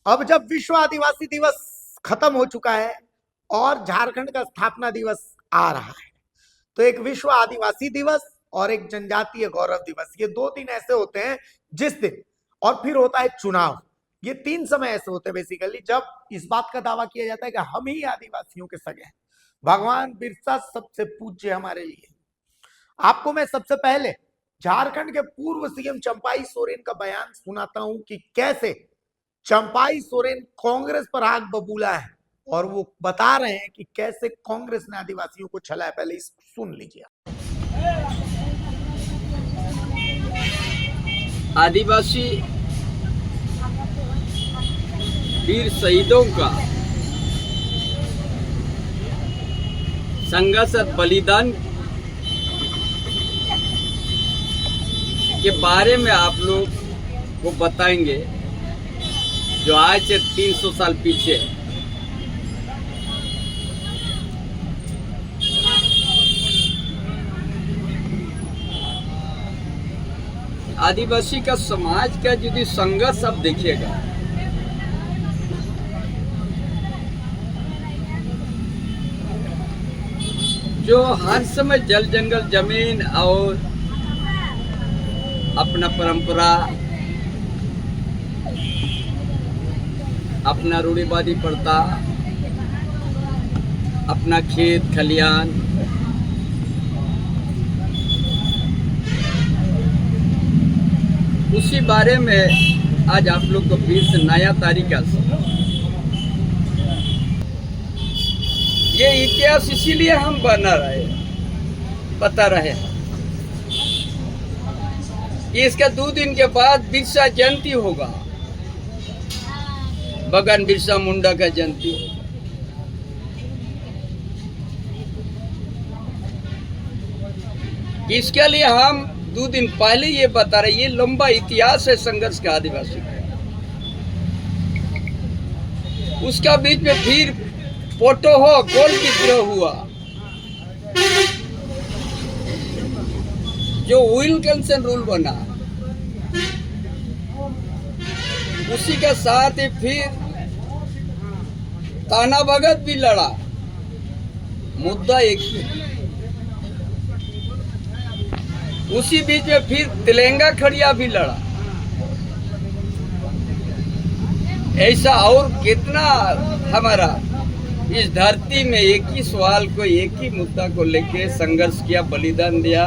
अब जब विश्व आदिवासी दिवस खत्म हो चुका है और झारखंड का स्थापना दिवस आ रहा है, तो एक विश्व आदिवासी दिवस और एक जनजातीय गौरव दिवस, ये 2 दिन ऐसे होते हैं जिस दिन, और फिर होता है चुनाव। ये 3 समय ऐसे होते हैं बेसिकली जब इस बात का दावा किया जाता है कि हम ही आदिवासियों के सगे हैं। भगवान बिरसा सबसे पूज्य हमारे लिए। आपको मैं सबसे पहले झारखंड के पूर्व सीएम चंपाई सोरेन का बयान सुनाता हूं कि कैसे चंपाई सोरेन कांग्रेस पर आग बबूला है और वो बता रहे हैं कि कैसे कांग्रेस ने आदिवासियों को छला है। पहले इस सुन लीजिए। आदिवासी वीर शहीदों का संघर्ष और बलिदान के बारे में आप लोग को बताएंगे, जो आज से 300 साल पीछे आदिवासी का समाज का यदि संघर्ष आप देखिएगा, जो हर समय जल जंगल जमीन और अपना परंपरा, अपना रूढ़िवादी प्रथा, अपना खेत खलियान, उसी बारे में आज आप लोग को फिर से नया तरीका से ये इतिहास इसीलिए हम बता रहे हैं कि इसका 2 दिन के बाद बिरसा जयंती होगा, भगवान बिरसा मुंडा का जयंती होगा। इसके लिए हम 2 दिन पहले ये बता रहे, ये लंबा इतिहास है संघर्ष का आदिवासी का। उसका बीच में फिर पोटो हो गोल विद्रोह हुआ, जो विल्किंसन रूल बना। उसी के साथ ही फिर ताना भगत भी लड़ा, मुद्दा एक ही। उसी बीच में फिर तेलंगा खड़िया भी लड़ा। ऐसा और कितना हमारा इस धरती में एक ही सवाल को, एक ही मुद्दा को लेके संघर्ष किया, बलिदान दिया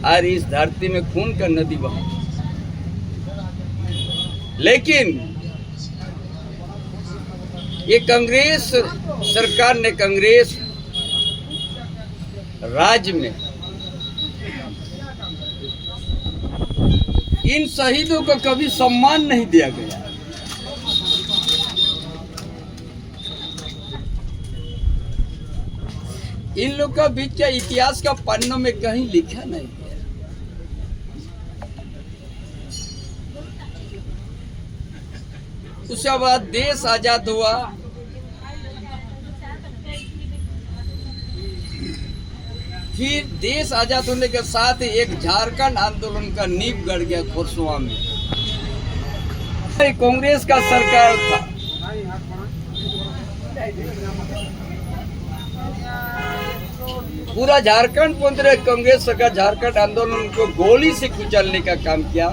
और इस धरती में खून का नदी बहा। लेकिन ये कांग्रेस सरकार ने, कांग्रेस राज्य में इन शहीदों को कभी सम्मान नहीं दिया गया। इन लोग का बीच का इतिहास का पन्नों में कहीं लिखा नहीं है। उसके बाद देश आजाद हुआ, फिर देश आजाद होने के साथ ही एक झारखंड आंदोलन का नींव गड़ गया खोरसुआ में। कांग्रेस का सरकार था, पूरा झारखंड पुनः कांग्रेस सरकार झारखंड आंदोलन को गोली से कुचलने का काम किया।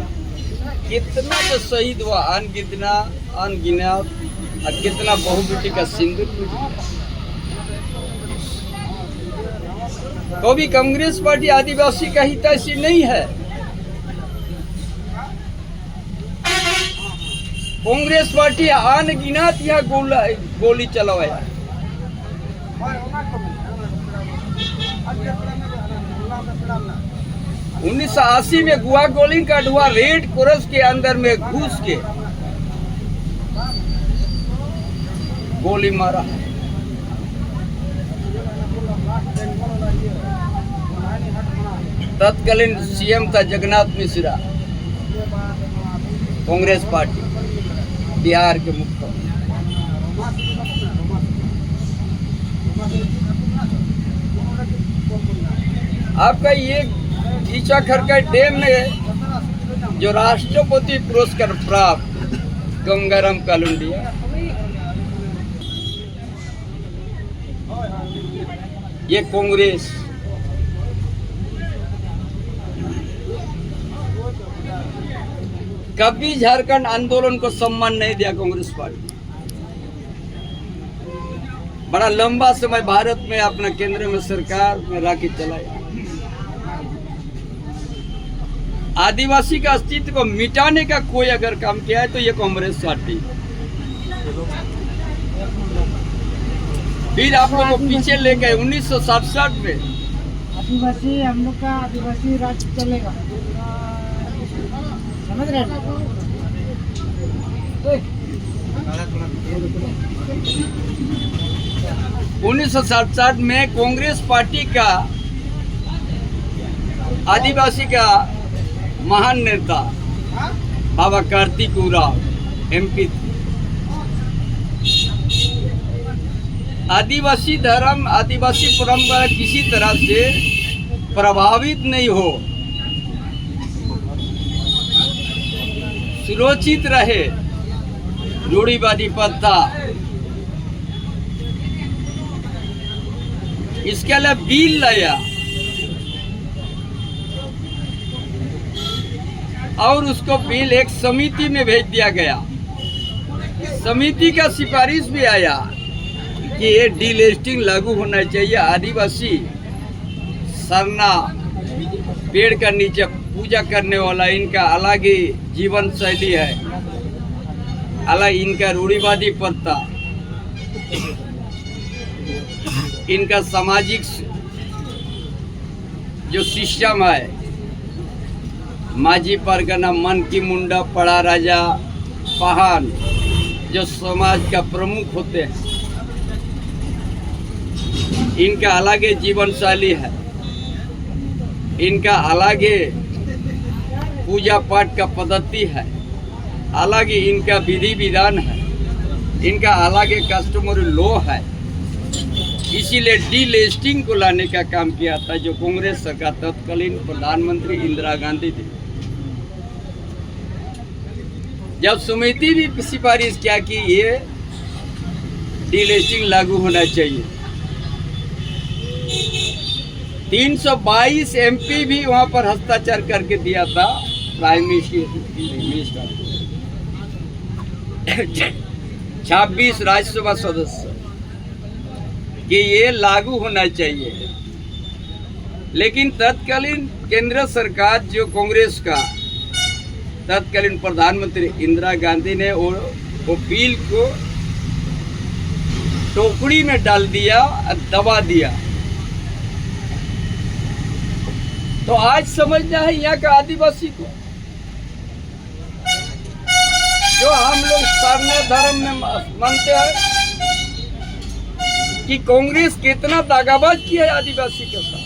कितना तो शहीद हुआ अनगिनत, और कितना बहु बेटी का सिंदूर। कभी कांग्रेस पार्टी आदिवासी का हितैषी नहीं है। कांग्रेस पार्टी अनगिनत यहाँ गोली चलवाया। 1980 में गुआ गोली का धुआ रेड क्रॉस के अंदर में घुस के गोली मारा। तत्कालीन सीएम था जगन्नाथ मिश्रा, कांग्रेस पार्टी, बिहार के मुख्यमंत्री। आपका ये ईचा खरका डैम में जो राष्ट्रपति पुरस्कार प्राप्त गंगाराम कालुंडिया। ये कांग्रेस कभी झारखंड आंदोलन को सम्मान नहीं दिया। कांग्रेस पार्टी बड़ा लंबा समय भारत में अपना केंद्र में सरकार में रह के चलाया। आदिवासी का अस्तित्व को मिटाने का कोई अगर काम किया है तो ये कांग्रेस पार्टी। फिर आप लोग को पीछे ले गए 1967 में आदिवासी, हम लोग का आदिवासी राज चलेगा, समझ रहे हैं? 1967 में कांग्रेस पार्टी का आदिवासी का महान नेता बाबा कार्तिक उरांव एमपी। आदिवासी धर्म, आदिवासी परंपरा किसी तरह से प्रभावित नहीं हो, सुरक्षित रहे, रूढ़िवादी प्रथा, इसके लिए बिल लाया और उसको बिल एक समिति में भेज दिया गया। समिति का सिफारिश भी आया कि ये डीलिस्टिंग लागू होना चाहिए। आदिवासी सरना पेड़ का नीचे पूजा करने वाला, इनका अलग ही जीवन शैली है, अलग इनका रूढ़िवादी प्रथा, इनका सामाजिक जो सिस्टम है, माझी परगना, मन की मुंडा, पड़ा राजा, पहान, जो समाज का प्रमुख होते हैं, इनका अलग ही जीवन शैली है, इनका अलग ही पूजा पाठ का पद्धति है, अलग ही इनका विधि विधान है, इनका अलग ही कस्टमरी लॉ है। इसीलिए डीलिस्टिंग को लाने का काम किया था जो कांग्रेस सरकार तत्कालीन प्रधानमंत्री इंदिरा गांधी थी। जब समिति भी सिफारिश किया कि ये डीलिस्टिंग लागू होना चाहिए, 322 एमपी भी वहां पर हस्ताक्षर करके दिया था प्राइम मिनिस्टर, 26 राज्यसभा सदस्य कि ये लागू होना चाहिए। लेकिन तत्कालीन केंद्र सरकार जो कांग्रेस का तत्कालीन प्रधानमंत्री इंदिरा गांधी ने वो बिल को टोकरी में डाल दिया और दबा दिया। तो आज समझना है यहाँ का आदिवासी को, जो हम लोग सरना धर्म में मानते हैं कि कांग्रेस कितना दागाबाज किया है आदिवासी के साथ,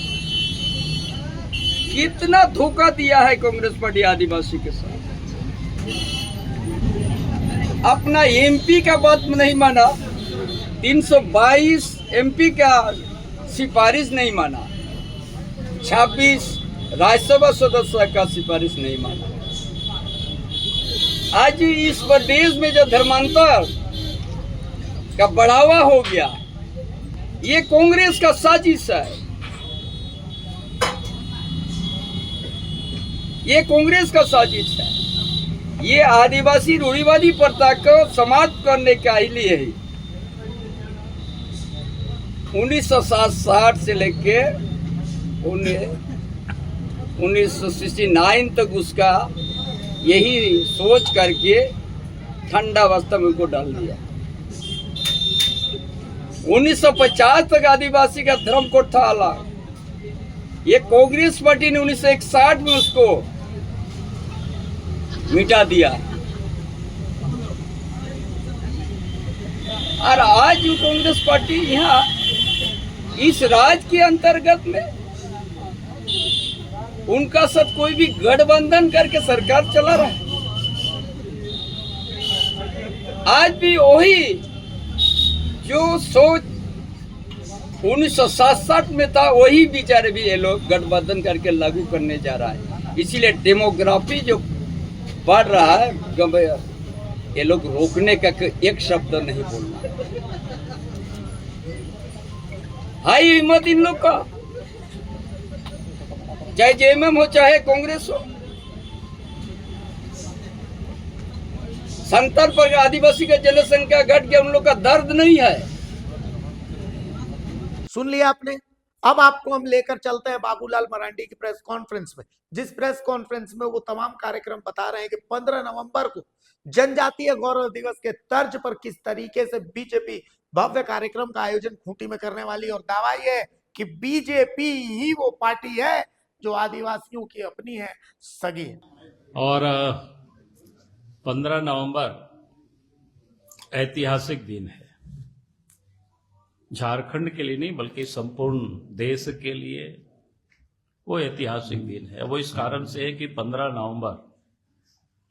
कितना धोखा दिया है कांग्रेस पार्टी आदिवासी के साथ। अपना एमपी का बात नहीं माना, 322 एमपी का सिफारिश नहीं माना, 26 राज्यसभा सदस्य का सिफारिश नहीं माना। आज इस प्रदेश में जो धर्मांतर का बढ़ावा हो गया, ये कांग्रेस का साजिश है, ये कांग्रेस का साजिश है। ये आदिवासी रूढ़िवादी प्रथा को समाप्त करने के लिए ही 1960 से लेके 1969 तक उसका यही सोच करके ठंडा अवस्था में उनको डाल दिया। 1950 तक आदिवासी का धर्म कोड था अलग, ये कांग्रेस पार्टी ने 1961 में उसको मिटा दिया। और आज जो कांग्रेस पार्टी यहाँ इस राज्य के अंतर्गत में उनका साथ कोई भी गठबंधन करके सरकार चला रहा है। आज भी वही जो सोच 1967 में था, वही बेचारे भी ये लोग गठबंधन करके लागू करने जा रहा है। इसीलिए डेमोग्राफी जो बढ़ रहा है, ये लोग रोकने का एक शब्द नहीं बोलना। हाई हिम्मत इन लोग का, चाहे जेएमएम हो चाहे कांग्रेस हो। संतर पर आदिवासी का जनसंख्या घट गया, उन लोग का दर्द नहीं है। सुन लिया आपने। अब आपको हम लेकर चलते हैं बाबूलाल मरांडी की प्रेस कॉन्फ्रेंस में, जिस प्रेस कॉन्फ्रेंस में वो तमाम कार्यक्रम बता रहे हैं कि 15 नवंबर को जनजातीय गौरव दिवस के तर्ज पर किस तरीके से बीजेपी भव्य कार्यक्रम का आयोजन खूंटी में करने वाली, और दावा यह है कि बीजेपी ही वो पार्टी है जो आदिवासियों की अपनी है, सगी है। और 15 नवंबर ऐतिहासिक दिन है, झारखंड के लिए नहीं बल्कि संपूर्ण देश के लिए वो ऐतिहासिक दिन है। वो इस कारण से है कि 15 नवंबर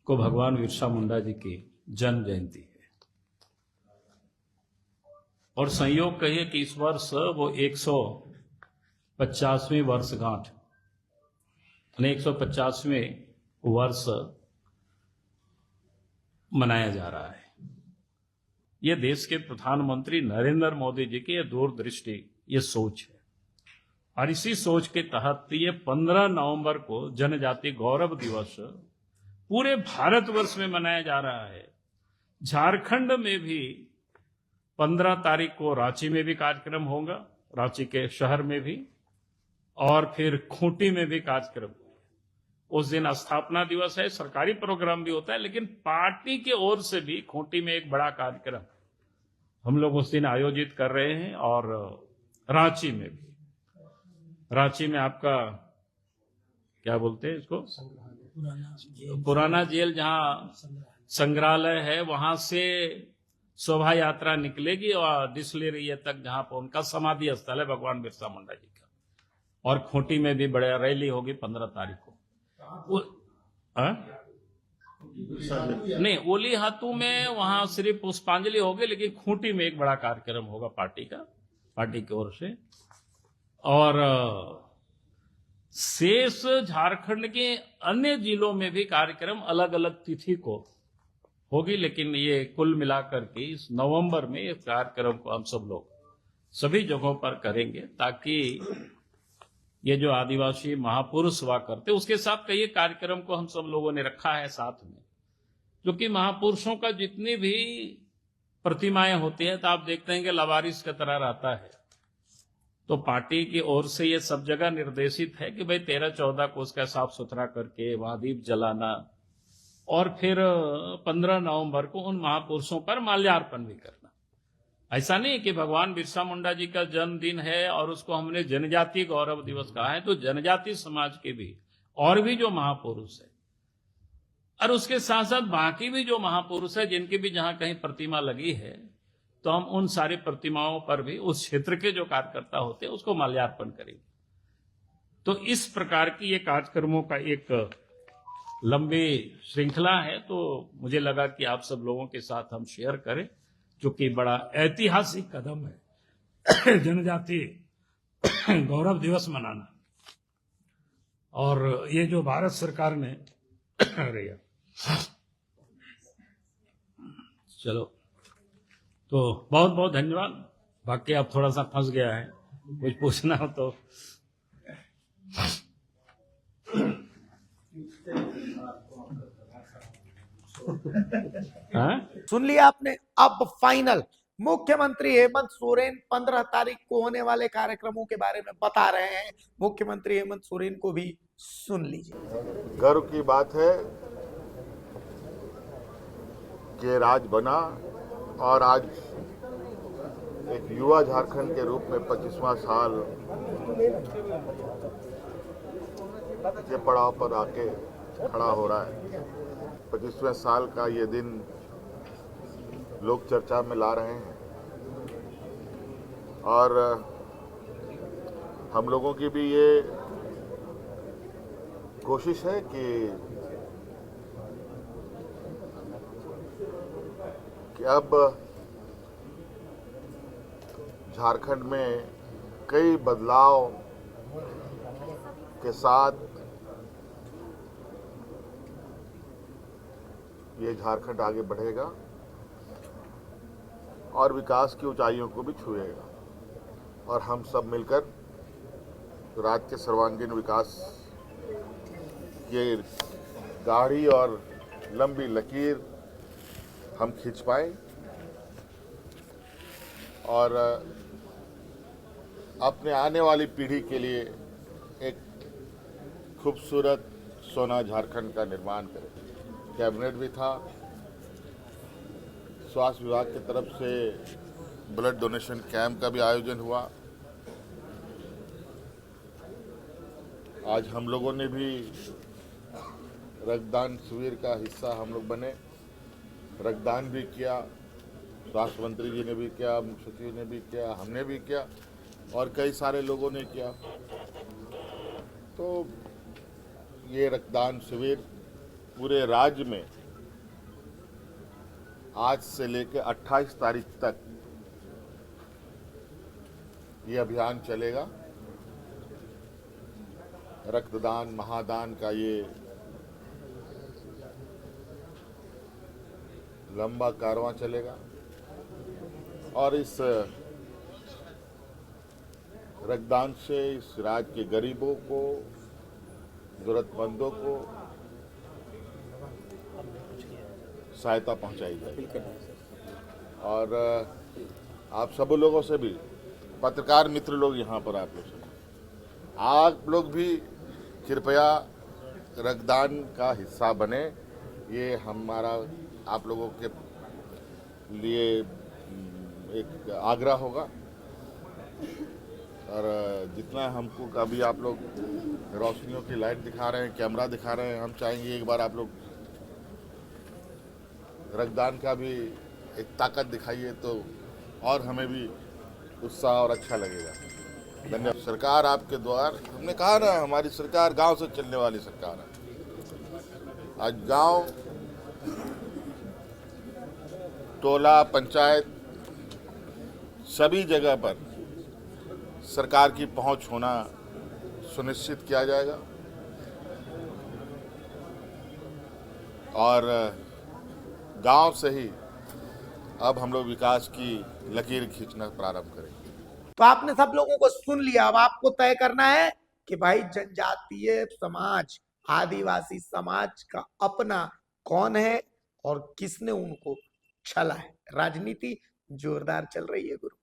को भगवान बिरसा मुंडा जी की जन्म जयंती है, और संयोग कहिए कि इस वर्ष वो 150वीं वर्षगांठ, 150वें वर्ष मनाया जा रहा है। ये देश के प्रधानमंत्री नरेंद्र मोदी जी की ये दूरदृष्टि, ये सोच है, और इसी सोच के तहत ये 15 नवंबर को जनजाति गौरव दिवस पूरे भारतवर्ष में मनाया जा रहा है। झारखंड में भी 15 तारीख को रांची में भी कार्यक्रम होगा, रांची के शहर में भी, और फिर खूंटी में भी कार्यक्रम। उस दिन स्थापना दिवस है, सरकारी प्रोग्राम भी होता है, लेकिन पार्टी की ओर से भी खूंटी में एक बड़ा कार्यक्रम हम लोग उस दिन आयोजित कर रहे हैं। और रांची में भी, रांची में आपका क्या बोलते हैं इसको, पुराना जेल जहां संग्रहालय है, वहां से शोभा यात्रा निकलेगी और डिस्टिलरी तक, जहां पर उनका समाधि स्थल है भगवान बिरसा मुंडा जी का। और खूंटी में भी बड़ा रैली होगी 15 तारीख को। नहीं, ओली हाथू में वहां सिर्फ पुष्पांजलि होगी, लेकिन खूंटी में एक बड़ा कार्यक्रम होगा पार्टी का, पार्टी की ओर से। और शेष झारखंड के अन्य जिलों में भी कार्यक्रम अलग अलग तिथि को होगी, लेकिन ये कुल मिलाकर के इस नवंबर में इस कार्यक्रम को हम सब लोग सभी जगहों पर करेंगे, ताकि ये जो आदिवासी महापुरुष हुआ करते, उसके साथ कई कार्यक्रम को हम सब लोगों ने रखा है साथ में, क्योंकि महापुरुषों का जितनी भी प्रतिमाएं होती है तो आप देखते हैं कि लवारिस की तरह रहता है। तो पार्टी की ओर से ये सब जगह निर्देशित है कि भाई 13-14 को उसका साफ सुथरा करके वहां दीप जलाना, और फिर 15 नवंबर को उन महापुरुषों पर माल्यार्पण भी करना। ऐसा नहीं कि भगवान बिरसा मुंडा जी का जन्मदिन है और उसको हमने जनजातीय गौरव दिवस कहा है, तो जनजाति समाज के भी और भी जो महापुरुष है, और उसके साथ साथ बाकी भी जो महापुरुष है, जिनकी भी जहां कहीं प्रतिमा लगी है, तो हम उन सारी प्रतिमाओं पर भी उस क्षेत्र के जो कार्यकर्ता होते हैं उसको माल्यार्पण करेंगे। तो इस प्रकार की ये कार्यक्रमों का एक लंबी श्रृंखला है, तो मुझे लगा कि आप सब लोगों के साथ हम शेयर करें, जो कि बड़ा ऐतिहासिक कदम है जनजाति गौरव दिवस मनाना। और ये जो भारत सरकार ने चलो, तो बहुत बहुत धन्यवाद। बाकी आप थोड़ा सा फंस गया है, कुछ पूछना हो तो। सुन लिया आपने। अब फाइनल मुख्यमंत्री हेमंत सोरेन 15 तारीख को होने वाले कार्यक्रमों के बारे में बता रहे हैं। मुख्यमंत्री हेमंत सोरेन को भी सुन लीजिए। गर्व की बात है कि राज बना, और आज एक युवा झारखंड के रूप में 25वां साल के पड़ाव पर आके खड़ा हो रहा है। 25वें साल का ये दिन लोग चर्चा में ला रहे हैं, और हम लोगों की भी ये कोशिश है कि अब झारखंड में कई बदलाव के साथ ये झारखंड आगे बढ़ेगा और विकास की ऊंचाइयों को भी छुएगा और हम सब मिलकर राज्य के सर्वांगीण विकास की गाढ़ी और लंबी लकीर हम खींच पाए और अपने आने वाली पीढ़ी के लिए एक खूबसूरत सोना झारखंड का निर्माण करें। कैबिनेट भी था, स्वास्थ्य विभाग की तरफ से ब्लड डोनेशन कैंप का भी आयोजन हुआ। आज हम लोगों ने भी रक्तदान शिविर का हिस्सा हम लोग बने, रक्तदान भी किया, स्वास्थ्य मंत्री जी ने भी किया, मुख्य सचिव ने भी किया, हमने भी किया और कई सारे लोगों ने किया। तो ये रक्तदान शिविर पूरे राज्य में आज से लेकर 28 तारीख तक ये अभियान चलेगा। रक्तदान महादान का ये लंबा कारवां चलेगा और इस रक्तदान से इस राज्य के गरीबों को, जरूरतमंदों को सहायता पहुंचाई जाएगी। और आप सब लोगों से भी, पत्रकार मित्र लोग यहाँ पर आप लोग भी कृपया रक्तदान का हिस्सा बने। ये हमारा आप लोगों के लिए एक आग्रह होगा और जितना हमको कभी आप लोग रोशनियों की लाइट दिखा रहे हैं, कैमरा दिखा रहे हैं, हम चाहेंगे एक बार आप लोग रक्तदान का भी एक ताकत दिखाइए तो और हमें भी उत्साह और अच्छा लगेगा। धन्यवाद। सरकार आपके द्वार, हमने कहा ना हमारी सरकार गांव से चलने वाली सरकार है। आज गांव, टोला, पंचायत सभी जगह पर सरकार की पहुंच होना सुनिश्चित किया जाएगा और गांव से ही अब हम लोग विकास की लकीर खींचना प्रारंभ करेंगे। तो आपने सब लोगों को सुन लिया। अब आपको तय करना है कि भाई जनजातीय समाज, आदिवासी समाज का अपना कौन है और किसने उनको छला है। राजनीति जोरदार चल रही है गुरु।